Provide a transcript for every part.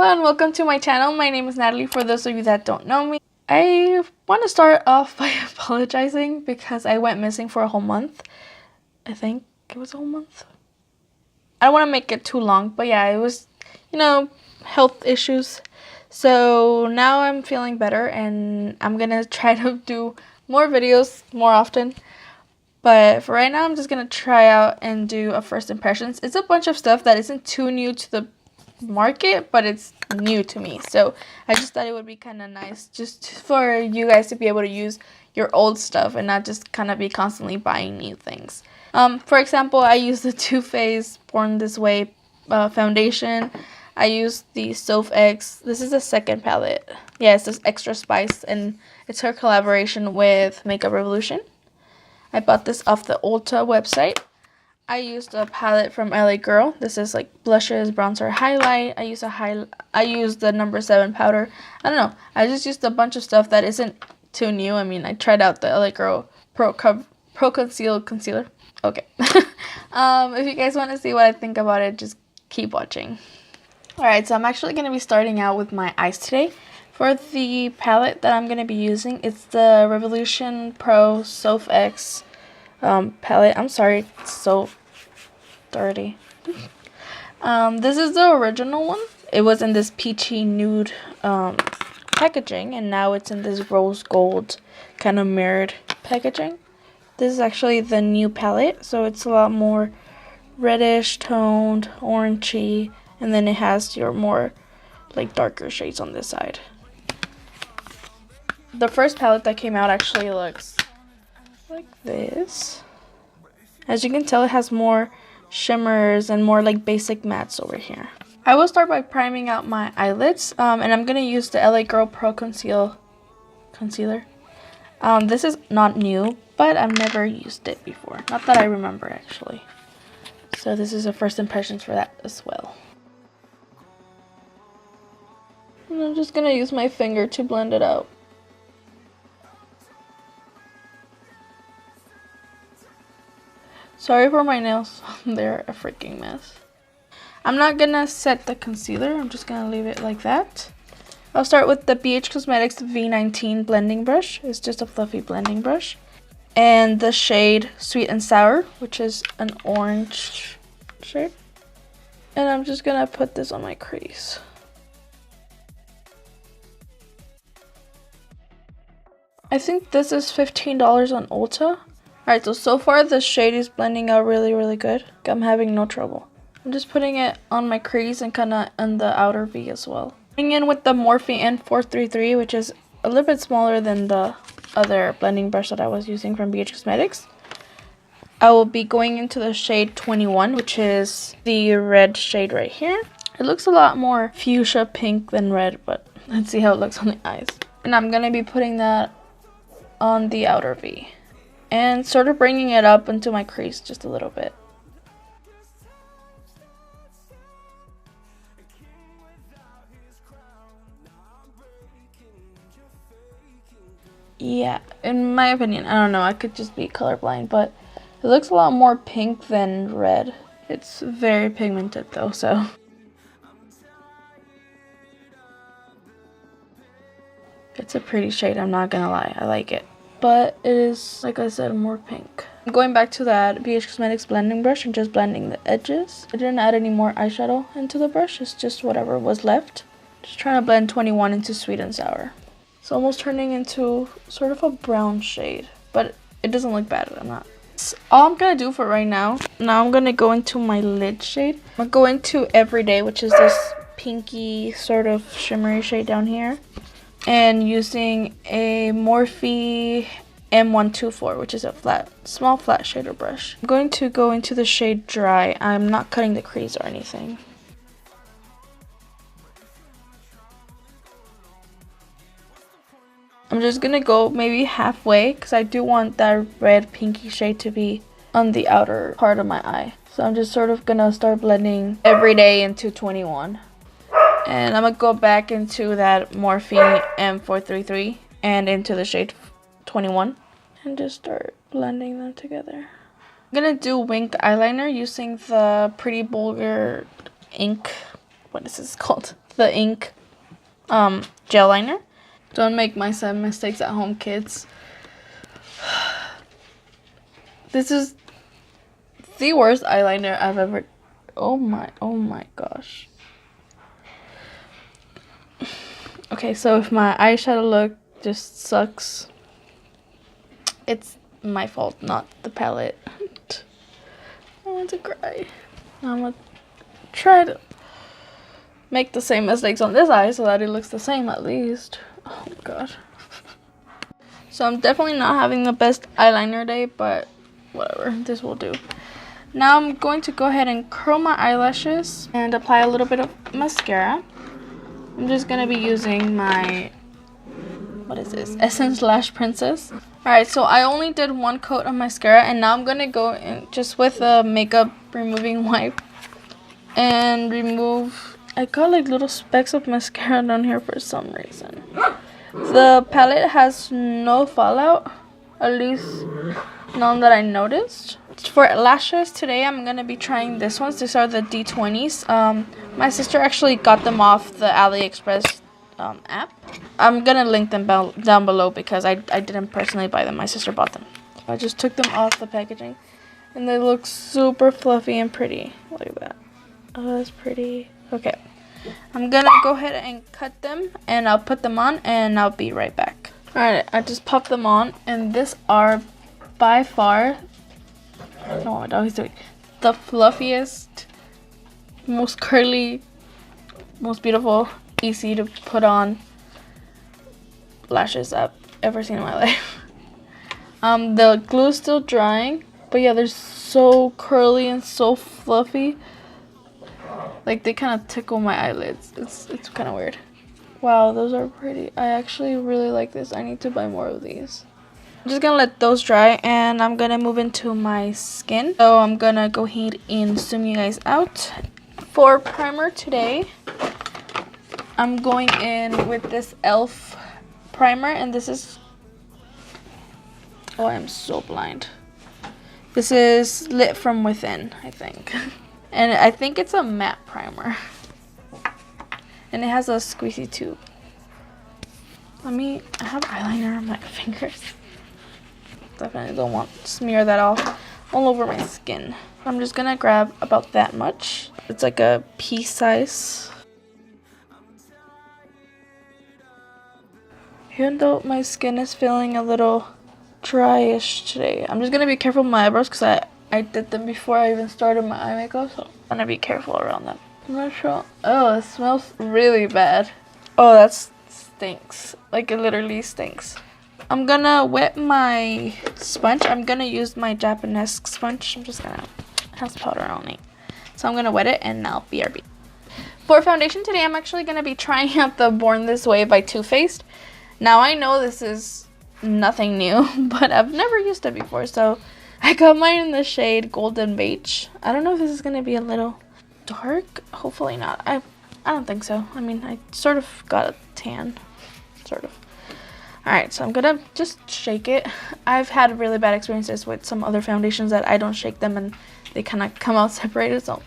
Hello and welcome to my channel. My name is Natalie, for those of you that don't know me. I want to start off by apologizing because I went missing for a whole month. I think it was a whole month. I don't want to make it too long, but yeah, it was, health issues. So now I'm feeling better and I'm going to try to do more videos more often. But for right now, I'm just going to try out and do a first impressions. It's a bunch of stuff that isn't too new to the market, but it's new to me, so I just thought it would be kind of nice just for you guys to be able to use your old stuff and not just kind of be constantly buying new things. For example, I use the Too Faced Born This Way foundation. I use the Soph X. This is the second palette. Yeah, it's this Extra Spice, and it's her collaboration with Makeup Revolution. I bought this off the Ulta website. I used a palette from LA Girl. This is like blushes, bronzer, highlight. I used the number 7 powder. I don't know. I just used a bunch of stuff that isn't too new. I mean, I tried out the LA Girl Pro Conceal Concealer. Okay. If you guys want to see what I think about it, just keep watching. Alright, so I'm actually going to be starting out with my eyes today. For the palette that I'm going to be using, it's the Revolution Pro Soph X palette. I'm sorry, it's so dirty. This is the original one. It was in this peachy nude packaging, and now it's in this rose gold kind of mirrored packaging. This is actually the new palette, so it's a lot more reddish toned, orangey, and then it has your more like darker shades on this side. The first palette that came out actually looks like this. As you can tell, it has more shimmers and more like basic mattes over here. I will start by priming out my eyelids, and I'm going to use the LA Girl Pro Concealer. This is not new, but I've never used it before. Not that I remember, actually. So this is a first impressions for that as well. And I'm just going to use my finger to blend it out. Sorry for my nails, they're a freaking mess. I'm not gonna set the concealer, I'm just gonna leave it like that. I'll start with the BH Cosmetics V19 blending brush. It's just a fluffy blending brush. And the shade Sweet and Sour, which is an orange shade. And I'm just gonna put this on my crease. I think this is $15 on Ulta. Alright, so far the shade is blending out really good. I'm having no trouble. I'm just putting it on my crease and kind of on the outer V as well. Going in with the Morphe N433, which is a little bit smaller than the other blending brush that I was using from BH Cosmetics. I will be going into the shade 21, which is the red shade right here. It looks a lot more fuchsia pink than red, but let's see how it looks on the eyes. And I'm going to be putting that on the outer V. And sort of bringing it up into my crease just a little bit. Yeah, in my opinion, I don't know, I could just be colorblind, but it looks a lot more pink than red. It's very pigmented though, so. It's a pretty shade, I'm not gonna lie, I like it. But it is, like I said, more pink. I'm going back to that BH Cosmetics blending brush and just blending the edges. I didn't add any more eyeshadow into the brush, it's just whatever was left. Just trying to blend 21 into Sweet and Sour. It's almost turning into sort of a brown shade, but it doesn't look bad. That's all I'm gonna do for right now. Now I'm gonna go into my lid shade. I'm gonna go into Everyday, which is this pinky sort of shimmery shade down here. And using a Morphe M124, which is a small flat shader brush. I'm going to go into the shade Dry. I'm not cutting the crease or anything. I'm just gonna go maybe halfway because I do want that red pinky shade to be on the outer part of my eye. So I'm just sort of gonna start blending Everyday into 21. And I'm going to go back into that Morphe M433 and into the shade 21. And just start blending them together. I'm going to do winged eyeliner using the Pretty Bulgar ink what is this called? The ink gel liner. Don't make my 7 mistakes at home, kids. This is the worst eyeliner I've ever. Oh my gosh. Okay, so if my eyeshadow look just sucks, it's my fault, not the palette. I want to cry. I'm gonna try to make the same mistakes on this eye so that it looks the same at least. Oh god. So I'm definitely not having the best eyeliner day, but whatever, this will do. Now I'm going to go ahead and curl my eyelashes and apply a little bit of mascara. I'm just gonna be using my, what is this, Essence Lash Princess. Alright, so I only did 1 coat of mascara, and now I'm gonna go in just with a makeup removing wipe and remove, I got like little specks of mascara down here for some reason. The palette has no fallout, at least none that I noticed. For lashes today, I'm gonna be trying this ones. These are the D20s. My sister actually got them off the AliExpress app. I'm gonna link them down below because I didn't personally buy them. My sister bought them. I just took them off the packaging, and they look super fluffy and pretty. Look at that. Oh, that's pretty. Okay, I'm gonna go ahead and cut them, and I'll put them on, and I'll be right back. Alright, I just popped them on, and these are by far, no, my dog is doing the fluffiest, most curly, most beautiful, easy to put on lashes I've ever seen in my life. The glue's still drying, but yeah, they're so curly and so fluffy. Like, they kind of tickle my eyelids. It's kind of weird. Wow, those are pretty. I actually really like this. I need to buy more of these. I'm just gonna let those dry, and I'm gonna move into my skin. So I'm gonna go ahead and zoom you guys out. For primer today, I'm going in with this e.l.f. primer, and this is, oh, I'm so blind. This is Lit From Within, I think. And I think it's a matte primer. And it has a squeezy tube. I have eyeliner on my fingers. Definitely don't want to smear that all over my skin. I'm just gonna grab about that much. It's like a pea size. Even though my skin is feeling a little dryish today, I'm just gonna be careful with my eyebrows because I did them before I even started my eye makeup, so I'm gonna be careful around them. I'm not sure. Oh, it smells really bad. Oh, that stinks. Like, it literally stinks. I'm gonna wet my sponge. I'm gonna use my Japanese sponge. I'm just gonna, it has powder on it. So I'm gonna wet it, and now BRB. For foundation today, I'm actually gonna be trying out the Born This Way by Too Faced. Now, I know this is nothing new, but I've never used it before, so I got mine in the shade Golden Beige. I don't know if this is gonna be a little dark. Hopefully not. I don't think so. I mean, I sort of got a tan, sort of. Alright, so I'm gonna just shake it. I've had really bad experiences with some other foundations that I don't shake them and they kind of come out separated. So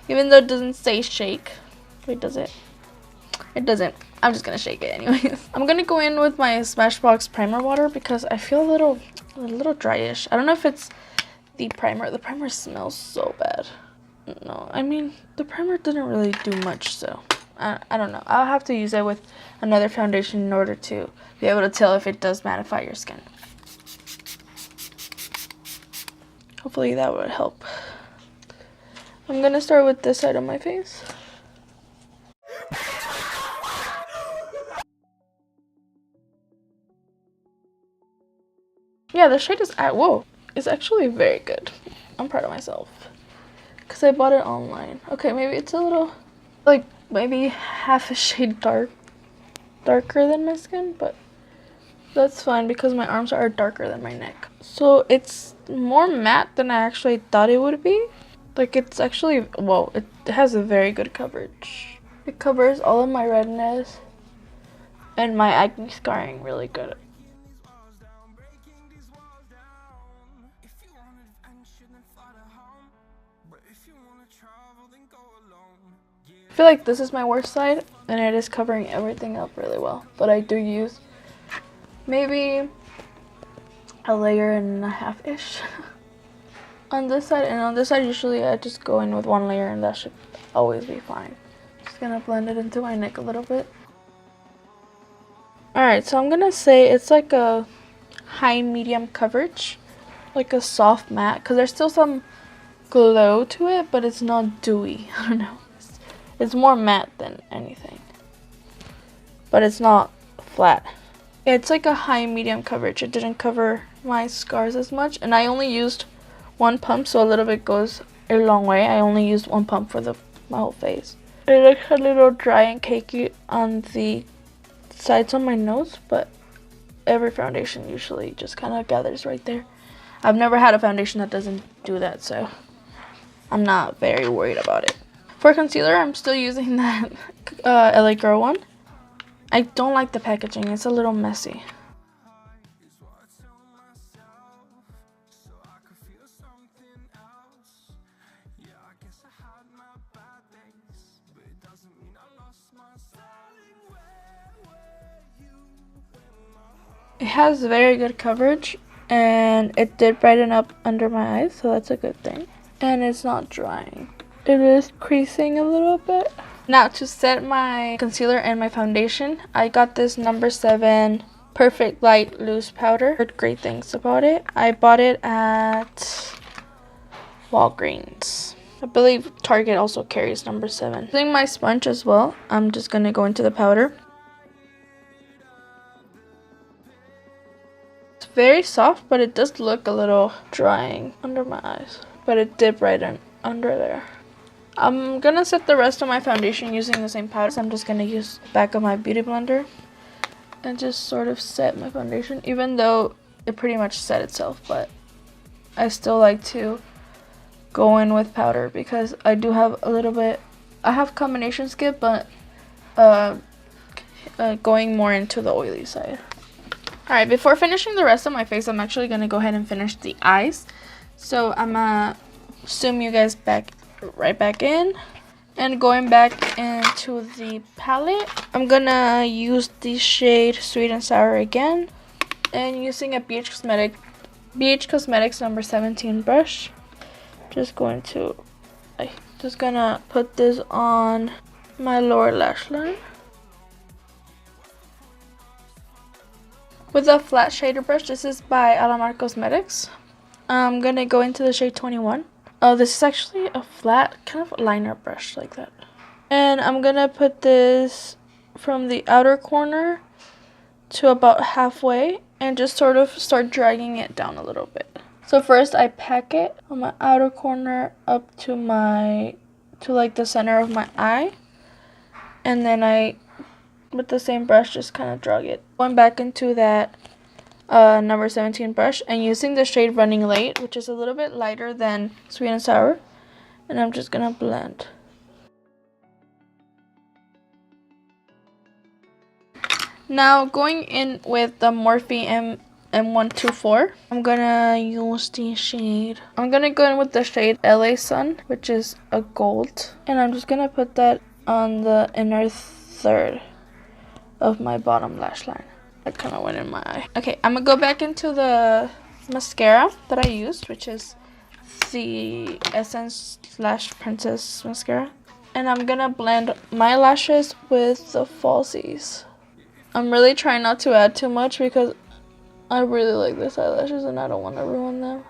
even though it doesn't say shake, wait, does it? It doesn't. I'm just gonna shake it anyways. I'm gonna go in with my Smashbox primer water because I feel a little dryish. I don't know if it's the primer. The primer smells so bad. No, I mean, the primer didn't really do much, so I don't know. I'll have to use it with another foundation in order to be able to tell if it does mattify your skin. Hopefully that would help. I'm gonna start with this side of my face. Yeah, the shade is whoa, it's actually very good. I'm proud of myself because I bought it online. Okay, maybe it's a little, like, maybe half a shade darker than my skin, but that's fine because my arms are darker than my neck. So it's more matte than I actually thought it would be. Like, it's actually, whoa, it has a very good coverage. It covers all of my redness and my acne scarring really good. I feel like this is my worst side, and it is covering everything up really well. But I do use maybe a layer and a half-ish on this side. And on this side, usually I just go in with one layer, and that should always be fine. Just gonna blend it into my neck a little bit. Alright, so I'm gonna say it's like a high medium coverage, like a soft matte, because there's still some glow to it, but it's not dewy. I don't know. It's more matte than anything, but it's not flat. It's like a high medium coverage. It didn't cover my scars as much, and I only used one pump, so a little bit goes a long way. I only used one pump for my whole face. It looks a little dry and cakey on the sides of my nose, but every foundation usually just kind of gathers right there. I've never had a foundation that doesn't do that, so I'm not very worried about it. For concealer, I'm still using that LA Girl one. I don't like the packaging. It's a little messy. It has very good coverage, and it did brighten up under my eyes, so that's a good thing. And it's not drying. It is creasing a little bit. Now, to set my concealer and my foundation, I got this number 7 Perfect Light Loose Powder. Heard great things about it. I bought it at Walgreens. I believe Target also carries number 7. Using my sponge as well, I'm just going to go into the powder. It's very soft, but it does look a little drying under my eyes. But it did brighten under there. I'm gonna set the rest of my foundation using the same powder. So I'm just gonna use the back of my beauty blender and just sort of set my foundation, even though it pretty much set itself, but I still like to go in with powder because I do have a little bit, I have combination skin, but going more into the oily side. Alright, before finishing the rest of my face, I'm actually gonna go ahead and finish the eyes. So I'm gonna zoom you guys right back in, and going back into the palette, I'm gonna use the shade Sweet and Sour again, and using a BH Cosmetics number 17 brush, just gonna put this on my lower lash line with a flat shader brush. This is by Alamar Cosmetics. I'm gonna go into the shade 21. Oh, this is actually a flat kind of liner brush like that. And I'm gonna put this from the outer corner to about halfway and just sort of start dragging it down a little bit. So first I pack it on my outer corner up to like the center of my eye. And then I, with the same brush, just kind of drag it. Going back into that number 17 brush and using the shade Running Late, which is a little bit lighter than Sweet and Sour, and I'm just gonna blend. Now going in with the Morphe M124, I'm gonna use the shade, I'm gonna go in with the shade LA Sun, which is a gold, and I'm just gonna put that on the inner third of my bottom lash line. That kind of went in my eye. Okay, I'm gonna go back into the mascara that I used, which is the Essence Princess mascara. And I'm gonna blend my lashes with the falsies. I'm really trying not to add too much because I really like these eyelashes and I don't want to ruin them.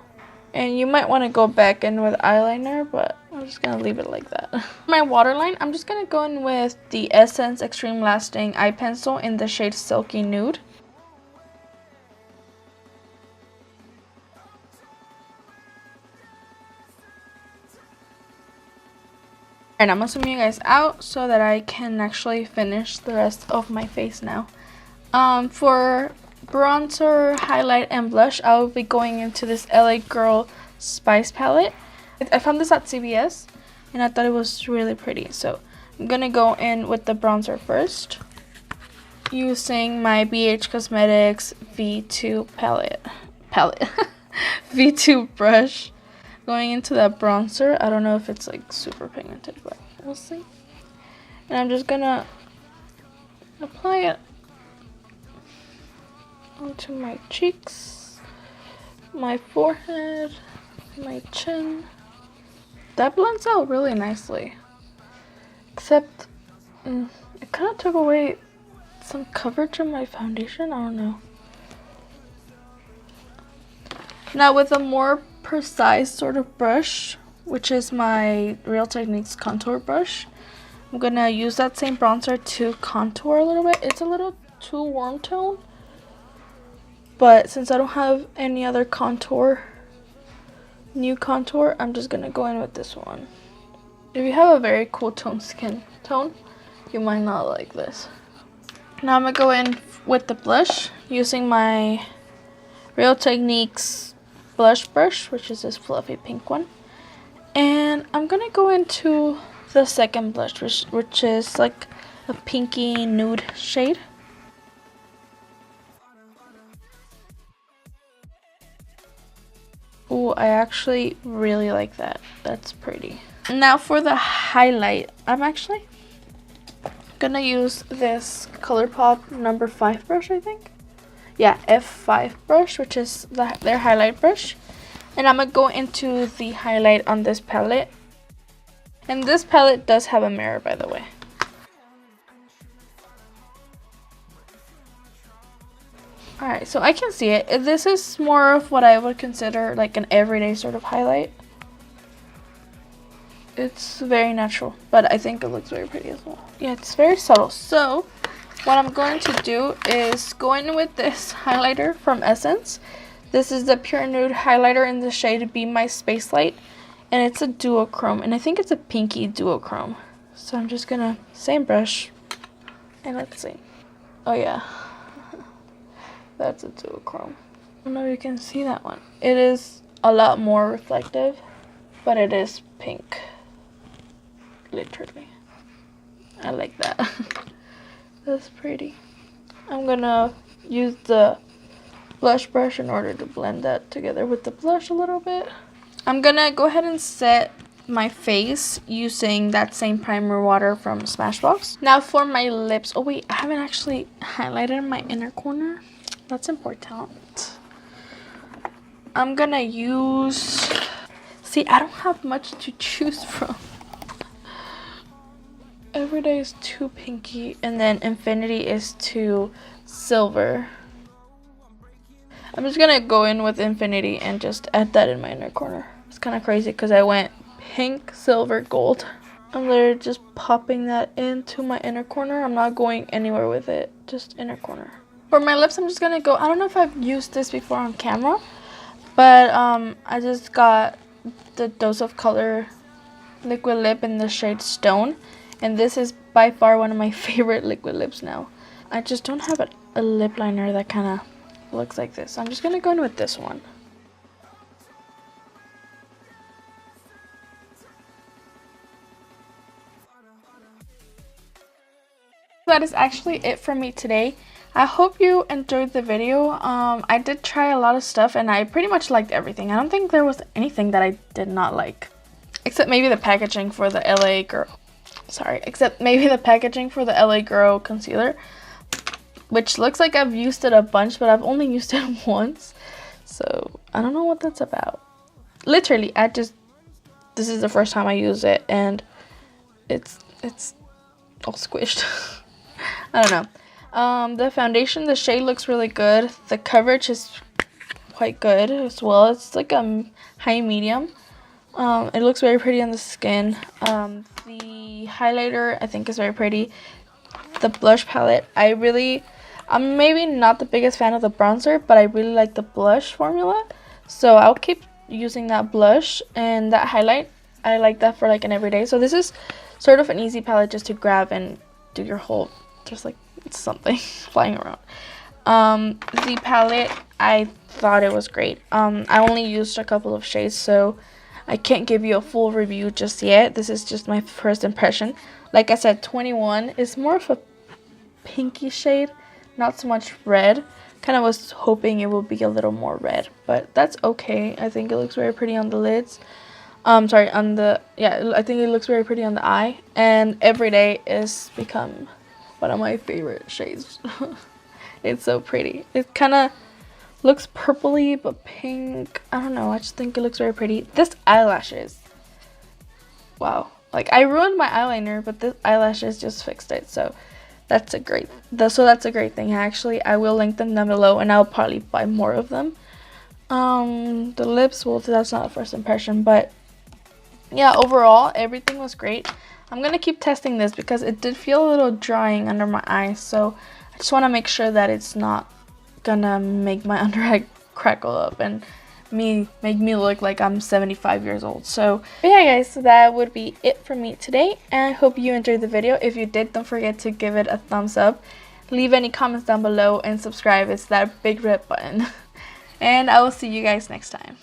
And you might want to go back in with eyeliner, but I'm just going to leave it like that. My waterline, I'm just going to go in with the Essence Extreme Lasting Eye Pencil in the shade Silky Nude. And I'm going to zoom you guys out so that I can actually finish the rest of my face now. For bronzer, highlight, and blush, I'll be going into this LA Girl Spice palette. I found this at CVS and I thought it was really pretty, so I'm gonna go in with the bronzer first using my BH Cosmetics V2 palette V2 brush. Going into that bronzer. I don't know if it's like super pigmented, but we'll see. And I'm just gonna apply it onto my cheeks, my forehead, my chin. That blends out really nicely. Except, it kind of took away some coverage of my foundation. I don't know. Now with a more precise sort of brush, which is my Real Techniques contour brush, I'm gonna use that same bronzer to contour a little bit. It's a little too warm tone, but since I don't have any other new contour, I'm just gonna go in with this one. If you have a very cool skin tone, you might not like this. Now I'm gonna go in with the blush using my Real Techniques blush brush, which is this fluffy pink one. And I'm gonna go into the second blush, which is like a pinky nude shade. Oh, I actually really like that. That's pretty. Now for the highlight, I'm actually gonna use this ColourPop number 5 brush, I think. Yeah, F5 brush, which is their highlight brush. And I'm gonna go into the highlight on this palette. And this palette does have a mirror, by the way. Alright, so I can see it. This is more of what I would consider like an everyday sort of highlight. It's very natural, but I think it looks very pretty as well. Yeah, it's very subtle. So what I'm going to do is go in with this highlighter from Essence. This is the Pure Nude highlighter in the shade Be My Space Light. And it's a duochrome, and I think it's a pinky duochrome. So I'm just gonna, same brush, and let's see. Oh yeah, that's a duochrome. I don't know if you can see that one. It is a lot more reflective, but it is pink. Literally. I like that. That's pretty. I'm gonna use the blush brush in order to blend that together with the blush a little bit. I'm gonna go ahead and set my face using that same primer water from Smashbox. Now for my lips. Oh wait, I haven't actually highlighted my inner corner. That's important. I'm gonna use... See, I don't have much to choose from. Everyday is too pinky, and then Infinity is too silver. I'm just gonna go in with Infinity and just add that in my inner corner. It's kind of crazy because I went pink, silver, gold. I'm literally just popping that into my inner corner. I'm not going anywhere with it, just inner corner. For my lips, I'm just gonna go, I don't know if I've used this before on camera, but I just got the Dose of Color liquid lip in the shade Stone, and this is by far one of my favorite liquid lips now. I just don't have a lip liner that kind of looks like this. I'm just gonna go in with this one. That is actually it for me today. I hope you enjoyed the video. I did try a lot of stuff and I pretty much liked everything. I don't think there was anything that I did not like, except maybe the packaging for the LA Girl. Except maybe the packaging for the LA Girl concealer, which looks like I've used it a bunch, but I've only used it once. So I don't know what that's about. Literally, this is the first time I use it and it's all squished. I don't know. The foundation, the shade looks really good. The coverage is quite good as well. It's like a high medium. It looks very pretty on the skin. The highlighter I think is very pretty. The blush palette, I'm maybe not the biggest fan of the bronzer, but I really like the blush formula. So I'll keep using that blush, and that highlight, I like that for like an everyday. So this is sort of an easy palette just to grab and do your whole, just like something flying around. The palette, I thought it was great. I only used a couple of shades, so I can't give you a full review just yet. This is just my first impression. Like I said, 21 is more of a pinky shade, not so much red. Kind of was hoping it would be a little more red, but that's okay. I think it looks very pretty on the lids. Sorry, on the, yeah, I think it looks very pretty on the eye. And Everyday is become one of my favorite shades. It's so pretty. It kind of looks purpley but pink. I don't know. I just think it looks very pretty. This eyelashes. Wow. Like, I ruined my eyeliner, but this eyelashes just fixed it. So that's a great thing. Actually, I will link them down below, and I'll probably buy more of them. The lips, well, that's not a first impression, but yeah, overall everything was great. I'm gonna keep testing this because it did feel a little drying under my eyes, so I just want to make sure that it's not gonna make my under eye crackle up and make me look like I'm 75 years old. So but yeah guys, so that would be it for me today, and I hope you enjoyed the video. If you did, don't forget to give it a thumbs up, leave any comments down below, and subscribe. It's that big red button. And I will see you guys next time.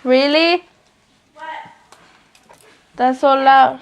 Really? What? That's so loud.